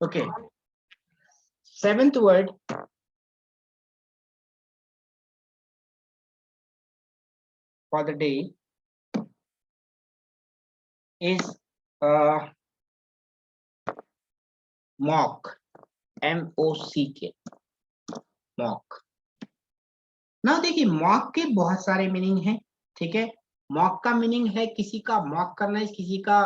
Okay. Seventh word for the day is mock. M-O-C-K. Mock. ना देखिए, mock के बहुत सारे मीनिंग हैं, ठीक है। मॉक का मीनिंग है किसी का मॉक करना, है किसी का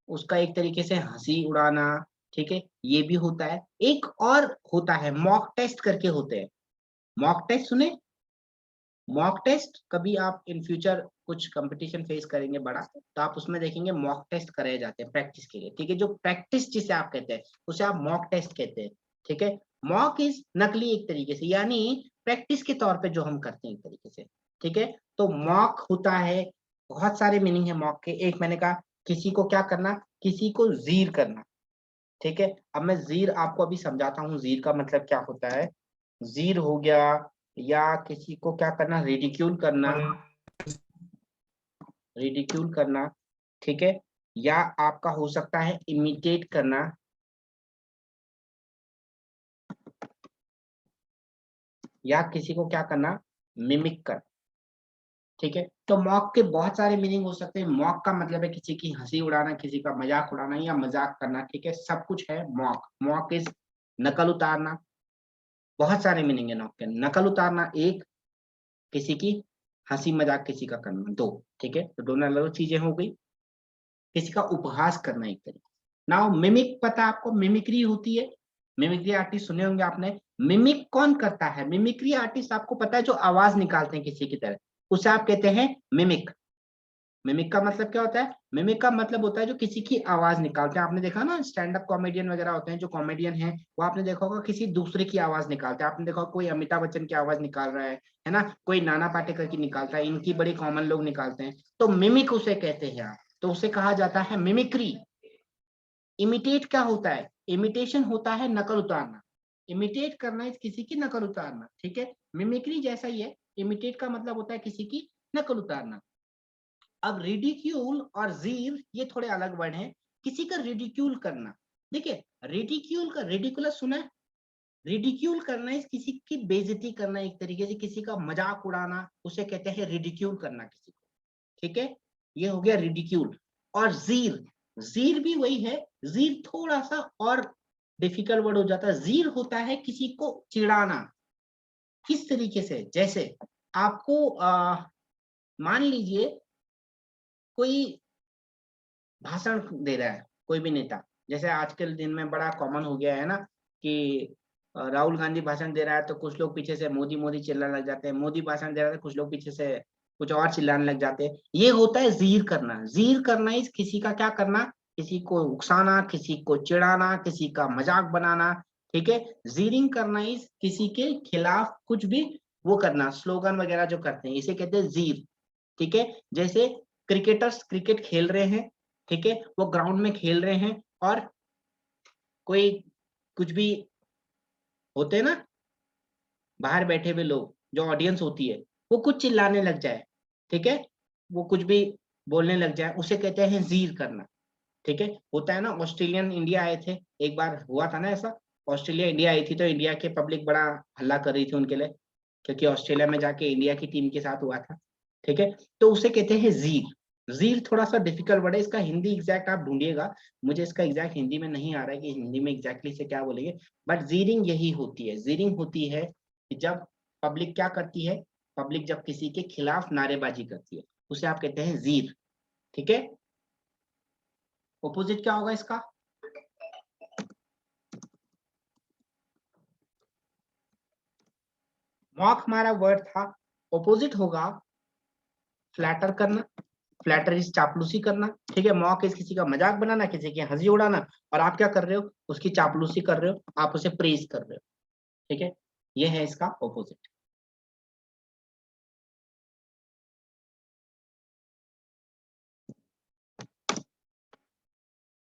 उसका एक तरीके से हंसी उड़ाना, ठीक है, ये भी होता है। एक और होता है मॉक टेस्ट करके होते हैं। मॉक टेस्ट सुने? मॉक टेस्ट कभी आप इन फ्यूचर कुछ कंपटीशन फेस करेंगे बड़ा, तो आप उसमें देखेंगे मॉक टेस्ट कराए जाते हैं प्रैक्टिस के लिए, ठीक है। जो प्रैक्टिस जिसे आप कहते हैं उसे आप मॉक टेस्ट कहते हैं, ठीक है। मॉक इज नकली एक तरीके से, यानी प्रैक्टिस के तौर पे जो हम करते हैं एक तरीके से, ठीक है। तो मॉक होता है, बहुत सारे मीनिंग है मॉक के। एक मैंने कहा किसी को क्या करना, किसी को जीर करना, ठीक है। अब मैं जीर आपको अभी समझाता हूँ, जीर का मतलब क्या होता है। जीर हो गया, या किसी को क्या करना, रिडिक्यूल करना, रिडिक्यूल करना, ठीक है। या आपका हो सकता है इमिटेट करना, या किसी को क्या करना, मिमिक करना, ठीक है। तो मॉक के बहुत सारे मीनिंग हो सकते हैं। मॉक का मतलब है किसी की हंसी उड़ाना, किसी का मजाक उड़ाना या मजाक करना, ठीक है, सब कुछ है मॉक। मॉक इज नकल उतारना। बहुत सारे मीनिंग है मॉक के। नकल उतारना एक, किसी की हंसी मजाक किसी का करना दो, ठीक है। तो दोनों अलग चीजें हो गई। किसी का उपहास करना एक तरीके। नाउ मिमिक पता है आपको, मिमिक्री होती है। मिमिक्री आर्टिस्ट सुने होंगे आपने। मिमिक कौन करता है? मिमिक्री आर्टिस्ट आपको पता है जो आवाज निकालते हैं किसी की तरह, उसे आप कहते हैं मिमिक। मिमिक का मतलब क्या होता है? मिमिक का मतलब होता है जो किसी की आवाज निकालते हैं। आपने देखा ना, स्टैंड अप कॉमेडियन वगैरह होते हैं, जो कॉमेडियन है वो आपने देखा होगा किसी दूसरे की आवाज निकालते हैं। आपने देखा होगा कोई अमिताभ बच्चन की आवाज निकाल रहा है ना, कोई नाना पाटेकर की निकालता है, इनकी बड़ी कॉमन लोग निकालते हैं, तो मिमिक उसे कहते हैं आप। तो उसे कहा जाता है मिमिक्री। इमिटेट क्या होता है? इमिटेशन होता है नकल उतारना। इमिटेट करना है किसी की नकल उतारना, ठीक है। मिमिक्री जैसा ही है, इमिटेट का मतलब होता है किसी की नकल उतारना। अब रिडिक्यूल और जीर ये थोड़े अलग वर्ड हैं। किसी का रिडिक्यूल करना, देखिए रिडिक्यूल का, रिडिकुलस सुना है? रिडिक्यूल करना है किसी की बेइज्जती करना, एक तरीके से किसी का मजाक उड़ाना, उसे कहते हैं रिडिक्यूल करना किसी को, ठीक है। ये हो गया रिडिक्यूल। और जीर, जीर भी वही है। जीर थोड़ा सा और डिफिकल्ट वर्ड हो जाता है। जीर होता है किसी को चिढ़ाना। किस तरीके से? जैसे आपको मान लीजिए कोई भाषण दे रहा है, कोई भी नेता, जैसे आजकल दिन में बड़ा कॉमन हो गया है ना कि राहुल गांधी भाषण दे रहा है तो कुछ लोग पीछे से मोदी मोदी चिल्लाने लग जाते हैं, मोदी भाषण दे रहा है तो कुछ लोग पीछे से कुछ और चिल्लाने लग जाते हैं। ये होता है जीर करना। जीर करना इस किसी का क्या करना, किसी को उकसाना, किसी को चिढ़ाना, किसी का मजाक बनाना, ठीक है। जीरिंग करना इस किसी के खिलाफ कुछ भी वो करना, स्लोगन वगैरह जो करते हैं, इसे कहते हैं जीर, ठीक है। जैसे क्रिकेटर्स क्रिकेट खेल रहे हैं, ठीक है, वो ग्राउंड में खेल रहे हैं, और कोई कुछ भी होते हैं ना बाहर बैठे हुए लोग, जो ऑडियंस होती है, वो कुछ चिल्लाने लग जाए, ठीक है, वो कुछ भी बोलने लग जाए, उसे कहते हैं जीर करना, ठीक है। होता है ना, ऑस्ट्रेलियन इंडिया आए थे, एक बार हुआ था ना ऐसा। ऑस्ट्रेलिया इंडिया आई थी तो इंडिया के पब्लिक बड़ा हल्ला कर रही थी उनके लिए, क्योंकि ऑस्ट्रेलिया में जाके इंडिया की टीम के साथ हुआ था, ठीक है। तो उसे कहते हैं जीर। जीर थोड़ा सा डिफिकल्ट वर्ड है, इसका हिंदी एग्जैक्ट आप ढूंढिएगा, मुझे इसका एग्जैक्ट हिंदी में नहीं आ रहा है कि हिंदी में एग्जैक्टली से क्या बोलेंगे। बट जीरिंग यही होती है। जीरिंग होती है कि जब पब्लिक क्या करती है, पब्लिक जब किसी के खिलाफ नारेबाजी करती है, उसे आप कहते हैं जीर, ठीक है। ऑपोजिट क्या होगा इसका? मॉक हमारा वर्ड था, ऑपोजिट होगा फ्लैटर करना। फ्लैटर इज चापलूसी करना, ठीक है। मॉक इज किसी का मजाक बनाना, किसी की हंसी उड़ाना, और आप क्या कर रहे हो, उसकी चापलूसी कर रहे हो, आप उसे प्रेज कर रहे हो, ठीक है। ये है इसका ऑपोजिट।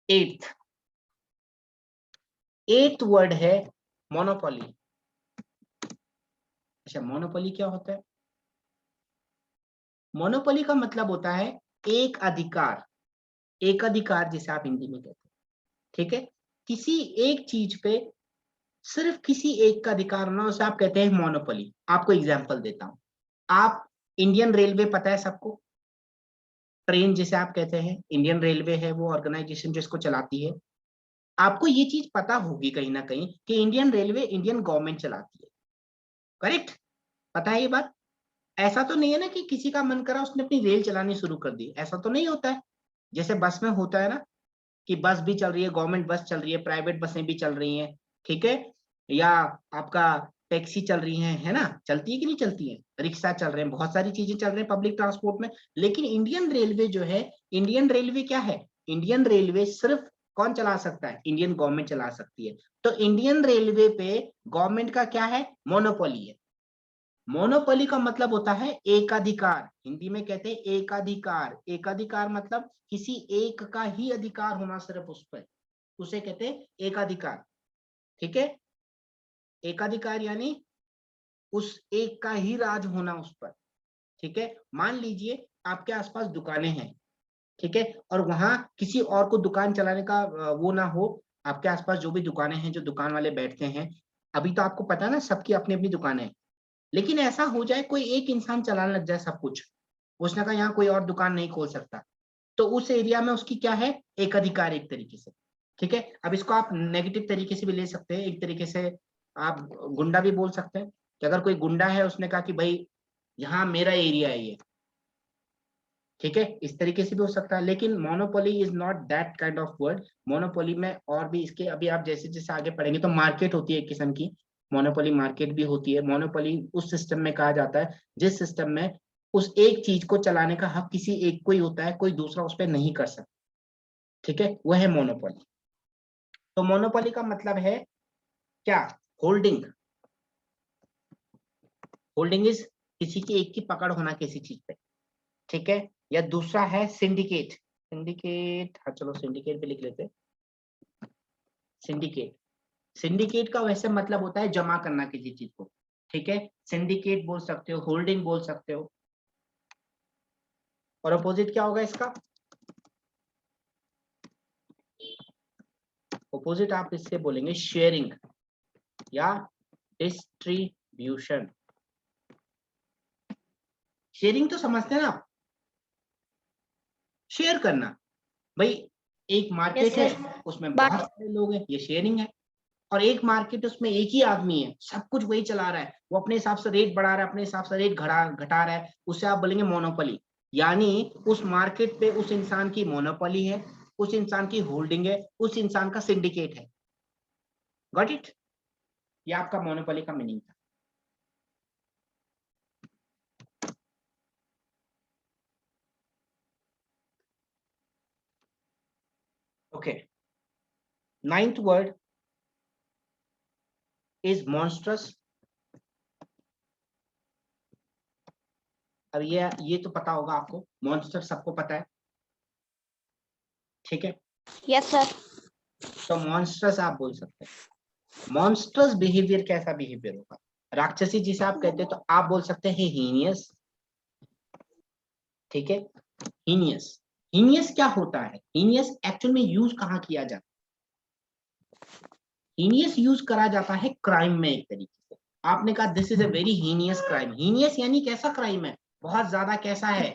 एट्थ, एट्थ वर्ड है मोनोपोली। अच्छा, मोनोपोली क्या होता है? मोनोपोली का मतलब होता है एक अधिकार, एक अधिकार जिसे आप हिंदी में कहते हैं, ठीक है। किसी एक चीज पे सिर्फ किसी एक का अधिकार होना, उसे आप कहते हैं मोनोपोली। आपको एग्जांपल देता हूं, आप इंडियन रेलवे पता है सबको, ट्रेन जिसे आप कहते हैं, इंडियन रेलवे है वो ऑर्गेनाइजेशन जिसको चलाती है। आपको ये चीज पता होगी कहीं ना कहीं कि इंडियन रेलवे इंडियन गवर्नमेंट चलाती है, करेक्ट? पता है ये बात? ऐसा तो नहीं है ना कि किसी का मन करा उसने अपनी रेल चलानी शुरू कर दी, ऐसा तो नहीं होता है। जैसे बस में होता है ना कि बस भी चल रही है, गवर्नमेंट बस चल रही है, प्राइवेट बसें भी चल रही हैं, ठीक है, या आपका टैक्सी चल रही है ना, चलती है कि नहीं चलती है, रिक्शा चल रहे हैं, बहुत सारी चीजें चल रही हैं पब्लिक ट्रांसपोर्ट में। लेकिन इंडियन रेलवे जो है, इंडियन रेलवे क्या है, इंडियन रेलवे सिर्फ कौन चला सकता है, इंडियन गवर्नमेंट चला सकती है। तो इंडियन रेलवे पे गवर्नमेंट का क्या है, मोनोपोली है। मोनोपोली का मतलब होता है एकाधिकार, हिंदी में कहते हैं एकाधिकार। एकाधिकार मतलब किसी एक का ही अधिकार होना सिर्फ उस पर, उसे कहते हैं एकाधिकार, ठीक है। एकाधिकार यानी उस एक का ही राज होना उस पर, ठीक है। मान लीजिए आपके आसपास दुकानें हैं, ठीक है, और वहां किसी और को दुकान चलाने का वो ना हो। आपके आसपास जो भी दुकानें हैं, जो दुकान वाले बैठते हैं, अभी तो आपको पता है ना सबकी अपनी अपनी दुकानें हैं, लेकिन ऐसा हो जाए कोई एक इंसान चलाने लग जाए सब कुछ, उसने कहा यहाँ कोई और दुकान नहीं खोल सकता, तो उस एरिया में उसकी क्या है, एक अधिकार एक तरीके से, ठीक है। अब इसको आप नेगेटिव तरीके से भी ले सकते हैं, एक तरीके से आप गुंडा भी बोल सकते हैं कि अगर कोई गुंडा है, उसने कहा कि भाई यहाँ मेरा एरिया है ये, ठीक है, इस तरीके से भी हो सकता है। लेकिन monopoly is not that kind of word. Monopoly में और भी इसके, अभी आप जैसे जैसे आगे पढ़ेंगे तो मार्केट होती है एक किस्म की, मोनोपोली मार्केट भी होती है। मोनोपोली उस सिस्टम में कहा जाता है जिस सिस्टम में उस एक चीज को चलाने का हक किसी एक को ही होता है, कोई दूसरा उस पर नहीं कर सकता, ठीक है, वह है मोनोपोली। तो मोनोपोली का मतलब है क्या, होल्डिंग। होल्डिंग इज किसी की एक की पकड़ होना किसी चीज पे, ठीक है। या दूसरा है सिंडिकेट। सिंडिकेट, हाँ चलो सिंडिकेट भी लिख लेते हैं। सिंडिकेट, सिंडिकेट का वैसे मतलब होता है जमा करना किसी चीज को, ठीक है। सिंडिकेट बोल सकते हो, होल्डिंग बोल सकते हो। और अपोजिट क्या होगा इसका, अपोजिट आप इससे बोलेंगे शेयरिंग या डिस्ट्रीब्यूशन। शेयरिंग तो समझते हैं ना आप, शेयर करना। भाई एक मार्केट है, उसमें बहुत सारे लोग हैं, ये शेयरिंग है। और एक मार्केट, उसमें एक ही आदमी है, सब कुछ वही चला रहा है, वो अपने हिसाब से रेट बढ़ा रहा है, अपने हिसाब से रेट घटा रहा है, उसे आप बोलेंगे मोनोपोली। यानी उस मार्केट पे उस इंसान की मोनोपोली है, उस इंसान की होल्डिंग है, उस इंसान का सिंडिकेट है। Got it? ये आपका मोनोपोली का मीनिंग था। Okay, ninth word is monstrous. अब ये तो पता होगा आपको, मॉन्स्टर सबको पता है, ठीक है। Yes sir. तो मॉन्स्टर्स आप बोल सकते हैं। मॉन्स्टर्स बिहेवियर कैसा बिहेवियर होगा, राक्षसी जिसे आप कहते हैं, तो आप बोल सकते हैं हीनियस, ठीक है। हीनियस, हीनियस क्या होता है, हीनियस एक्चुअल में यूज कहाँ किया जाता है, हीनियस यूज करा जाता है क्राइम में एक तरीके से। आपने कहा this is a very heinous crime, heinous यानी कैसा क्राइम है, बहुत ज्यादा कैसा है,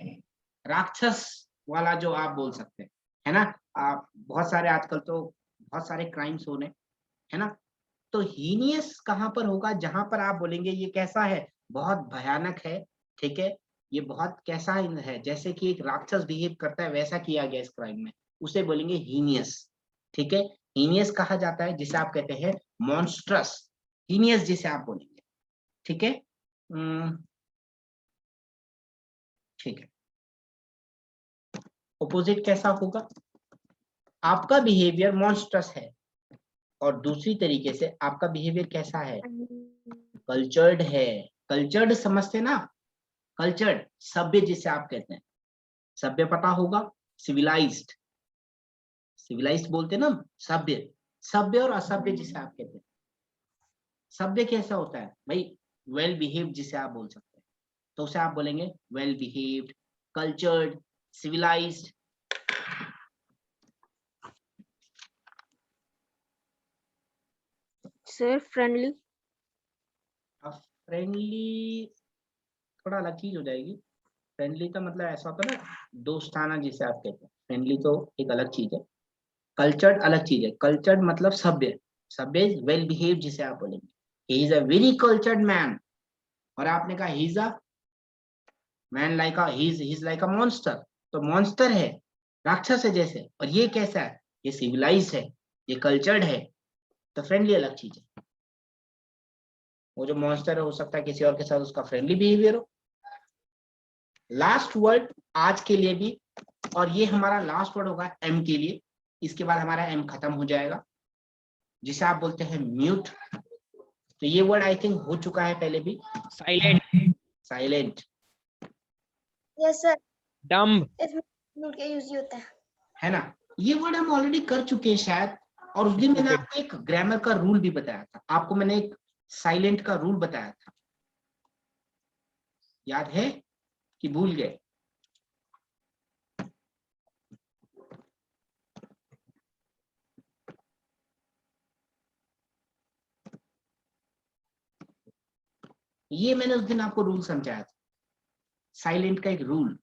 राक्षस वाला जो आप बोल सकते हैं, है ना। आप बहुत सारे आजकल तो बहुत सारे क्राइम्स हो रहे, है ना। तो हीनियस कहां पर होगा, जहां पर आप बोलेंगे ये कैसा है, बहुत भयानक है, ठीक है, ये बहुत कैसा है, जैसे कि एक राक्षस बिहेव करता है वैसा किया गया इस क्राइम में, उसे बोलेंगे हीनियस, ठीक है। हीनियस कहा जाता है जिसे आप कहते हैं मॉन्स्ट्रस, हीनियस जिसे आप बोलेंगे, ठीक है। ठीक है, ऑपोजिट कैसा होगा, आपका बिहेवियर मॉन्स्ट्रस है और दूसरी तरीके से आपका बिहेवियर कैसा है, कल्चर्ड है। कल्चर्ड समझते ना, कल्चर्ड सभ्य जिसे आप कहते हैं, सभ्य पता होगा, सिविलाइज्ड, सिविलाइज्ड बोलते हैं ना, सभ्य, सभ्य और असभ्य जिसे आप कहते हैं। सभ्य कैसा होता है भाई, वेल बिहेव्ड जिसे आप बोल सकते हैं, तो उसे आप बोलेंगे well behaved, cultured, civilised. Sir friendly. Friendly थोड़ा अलग चीज हो जाएगी। फ्रेंडली का मतलब ऐसा होता है ना, दोस्ताना जिसे आप कहते हैं। फ्रेंडली तो एक अलग चीज है, कल्चर्ड अलग चीज है। कल्चर्ड मतलब सभ्य, सभ्य इज वेल बिहेव जिसे आप बोलेंगे, he is a very cultured man. और आपने कहा he is a man like a, he is like a monster, तो मॉन्स्टर है, राक्षस है जैसे। और ये कैसा है, ये सिविलाइज है, ये कल्चर्ड है। तो फ्रेंडली अलग चीज है। वो जो मॉन्स्टर है हो सकता है किसी और के साथ उसका फ्रेंडली बिहेवियर हो। लास्ट वर्ड आज के लिए भी, और ये हमारा लास्ट वर्ड होगा एम के लिए, इसके बाद हमारा एम खत्म हो जाएगा, जिसे आप बोलते हैं म्यूट। तो ये वर्ड आई थिंक हो चुका है पहले भी, silent, silent. Yes sir. Dumb, इसमें म्यूट का यूज ही होता है ना, ये वर्ड हम ऑलरेडी कर चुके हैं शायद। और उस दिन मैंने आपको एक ग्रामर का रूल भी बताया था, आपको मैंने एक साइलेंट का रूल बताया था, याद है कि भूल गए? ये मैंने उस दिन आपको रूल समझाया था, साइलेंट का एक रूल।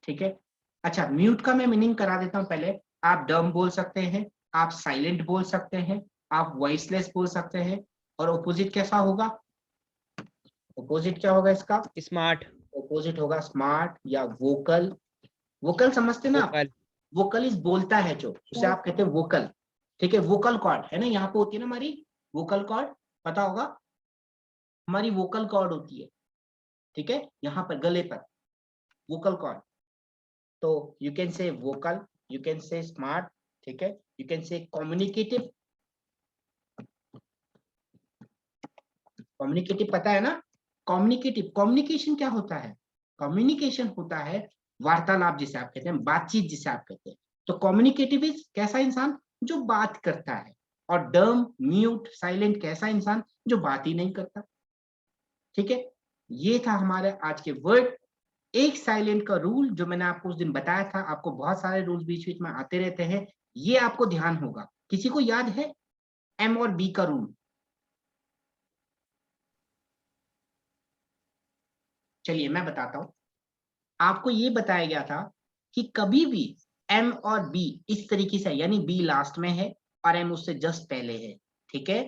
ठीक है, अच्छा म्यूट का मैं मीनिंग करा देता हूं पहले। आप डम बोल सकते हैं, आप साइलेंट बोल सकते हैं, आप वॉइसलेस बोल सकते हैं। और ओपोजिट कैसा होगा, ओपोजिट क्या होगा इसका? स्मार्ट, ओपोजिट होगा स्मार्ट या वोकल। वोकल समझते ना आप? वोकल, वोकल इज बोलता है जो, उसे आप कहते हैं वोकल। ठीक है, वोकल कॉर्ड है ना, यहाँ पे होती है ना हमारी वोकल कॉर्ड, पता होगा हमारी वोकल कॉर्ड होती है। ठीक है, यहाँ पर गले पर वोकल कॉर्ड। तो you can say vocal, you can say smart, ठीक है, you can say communicative. Communicative पता है ना? कम्युनिकेटिव, कम्युनिकेशन क्या होता है? कम्युनिकेशन होता है वार्तालाप जिसे आप कहते हैं, बातचीत जिसे आप कहते हैं। तो कम्युनिकेटिव इज कैसा इंसान, जो बात करता है। और डम, म्यूट, साइलेंट कैसा इंसान, जो बात ही नहीं करता। ठीक है, ये था हमारे आज के वर्ड। एक साइलेंट का रूल जो मैंने आपको उस दिन बताया था, आपको बहुत सारे रूल्स बीच बीच में आते रहते हैं, ये आपको ध्यान होगा। किसी को याद है एम और बी का रूल? चलिए मैं बताता हूं। आपको ये बताया गया था कि कभी भी एम और बी इस तरीके से, यानी बी लास्ट में है और एम उससे जस्ट पहले है। ठीक है,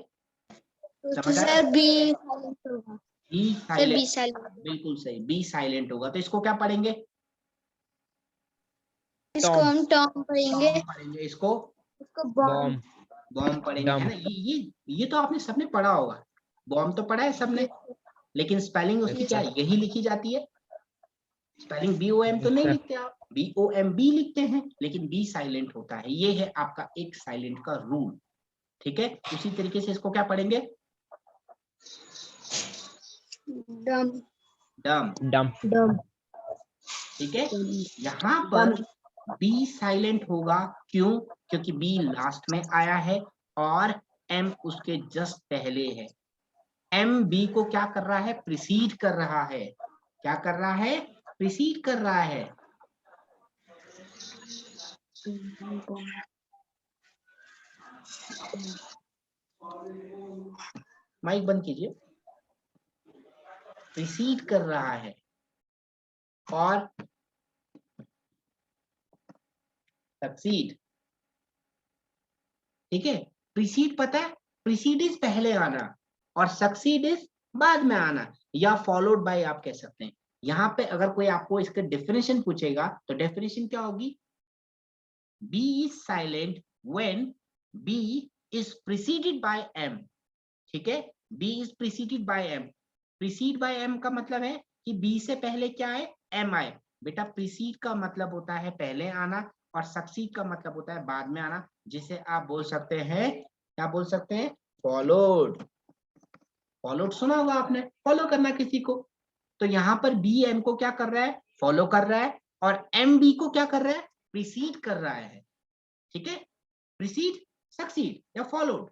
समझ आया? सर बी साइलेंट होगा। B sir B silent, silent, बिल्कुल सही, बी साइलेंट होगा। तो इसको क्या पढ़ेंगे? इसको हम टॉम पढ़ेंगे, टॉम पढ़ेंगे। इसको इसको बॉम्ब। बॉम्ब, बॉम्ब पढ़ेंगे, है डम्ब, ना। ये तो आपने सबने पढ़ा होगा, बॉम्ब तो पढ़ा है सबने। लेकिन स्पेलिंग उसकी यस क्या सर, यही लिखी जाती है, स्पेलिंग बी ओ एम तो यस नहीं सर, लिखते आप, बी ओ एम बी लिखते हैं, लेकिन बी साइलेंट होता है। ये है आपका एक साइलेंट का रूल। ठीक है, उसी तरीके से इसको क्या पढ़ेंगे? डम, डम। डम्ब, डम, ठीक है, यहाँ पर बी साइलेंट होगा, क्यों? क्योंकि बी लास्ट में आया है और एम उसके जस्ट पहले है। एम बी को क्या कर रहा है? प्रीसीड कर रहा है। क्या कर रहा है? प्रीसीड कर रहा है। माइक बंद कीजिए। प्रीसीड कर रहा है और सक्सीड। ठीक है, प्रीसीड पता है, प्रीसीड इज पहले आना और सक्सीड इज बाद में आना, या फॉलोड बाय आप कह सकते हैं। यहाँ पे अगर कोई आपको इसका डेफिनेशन पूछेगा तो डेफिनेशन क्या होगी? B is silent when B is preceded by M. ठीक है, B is preceded by M. Precede by M का मतलब है कि बी से पहले क्या है? एम आए। बेटा प्रीसीड का मतलब होता है पहले आना और सक्सीड का मतलब होता है बाद में आना, जिसे आप बोल सकते हैं, क्या बोल सकते हैं? फॉलोड। फॉलोड सुना होगा आपने, फॉलो करना किसी को। तो यहाँ पर बी एम को क्या कर रहा है? फॉलो कर रहा है। और एम बी को क्या कर रहा है? प्रीसीड कर रहा है। ठीक है, प्रीसीड, सक्सीड या फॉलोड,